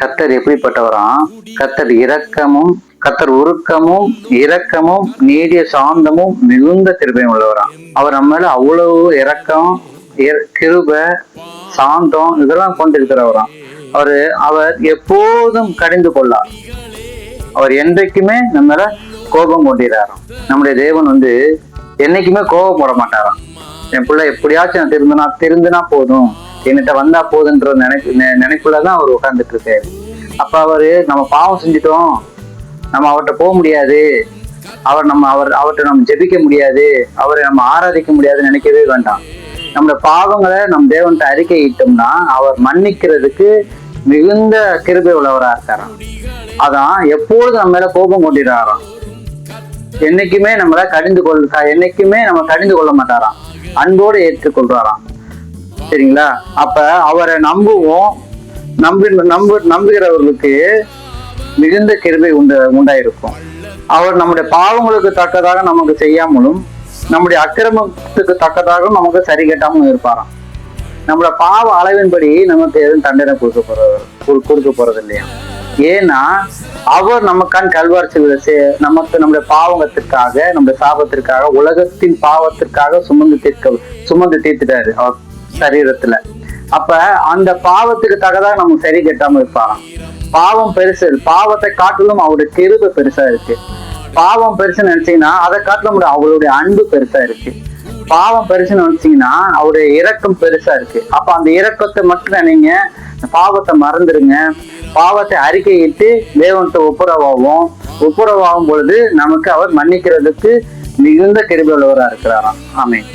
கர்த்தர் எப்படிப்பட்டவராம்? கர்த்தர் உருக்கமும் இரக்கமும் நீடிய சாந்தமும் மிகுந்த கிருபையும் உள்ளவராம். அவர் நம்ம மேல அவ்வளவு இரக்கம், கிருபை, சாந்தம் இதெல்லாம் கொண்டிருக்கிறவராம். அவர் எப்போதும் கடிந்து கொள்ளார். அவர் என்றைக்குமே நம்ம மேல கோபம் கொண்டிருக்கிறாராம். நம்முடைய தேவன் என்னைக்குமே கோபப்பட மாட்டாராம். என் பிள்ளை எப்படியாச்சும் திருந்தினா போதும், என்கிட்ட வந்தா போதுன்ற நினைப்புலதான் அவர் உட்கார்ந்துட்டு இருக்காரு. அப்ப நம்ம பாவம் செஞ்சுட்டோம், நம்ம அவர்கிட்ட போக முடியாது, அவர்கிட்ட நம்ம ஜெபிக்க முடியாது, அவரை நம்ம ஆராதிக்க முடியாதுன்னு நினைக்கவே வேண்டாம். நம்மளோட பாவங்களை நம்ம தேவன்கிட்ட அறிக்கையிட்டோம்னா அவர் மன்னிக்கிறதுக்கு மிகுந்த கிருபை உள்ளவரா இருக்காராம். அதான் எப்பொழுது நம்ம மேல கோபம் கொண்டிருக்காராம். என்னைக்குமே நம்ம கடிந்து கொள்ள மாட்டாராம். அன்போடு ஏற்றுக்கொள்றாராம். சரிங்களா? அப்ப அவரை நம்புகிறவர்களுக்கு மிகுந்த கிருபை உண்டாயிருக்கும். அவர் நம்முடைய பாவங்களுக்கு தக்கதாக நமக்கு செய்யாமலும் நம்முடைய அக்கிரமத்துக்கு தக்கதாகவும் நமக்கு சரி கட்டாமலும் இருப்பாராம். நம்மளோட பாவ அளவின்படி நமக்கு எதுவும் தண்டனை கொடுக்க போறது இல்லையா? ஏன்னா அவர் நமக்கான் கல்வாரி நமக்கு நம்முடைய பாவத்திற்காக, நம்முடைய சாபத்திற்காக, உலகத்தின் பாவத்திற்காக சுமந்து தீர்த்துட்டாரு அவர் சரீரத்துல. அப்ப அந்த பாவத்துக்கு தக்கதாக நம்ம சரி கட்டாம இருப்பாராம். பாவம் பெருசு, பாவத்தை காட்டிலும் அவருடைய கிருபை பெருசா இருக்கு. பாவம் பெருசுன்னு நினைச்சீங்கன்னா அதை காட்டிலும் அவருடைய அன்பு பெருசா இருக்கு. பாவம் பெருசுன்னு நினைச்சீங்கன்னா அவருடைய இரக்கம் பெருசா இருக்கு. அப்ப அந்த இரக்கத்தை மட்டும் நினைங்க, பாவத்தை மறந்துடுங்க. பாவத்தை அறிக்கையிட்டு தேவன்கிட்ட ஒப்புரவாகும் பொழுது நமக்கு அவர் மன்னிக்கிறதுக்கு மிகுந்த கிருபை உள்ளவரா இருக்கிறாராம். ஆமென்.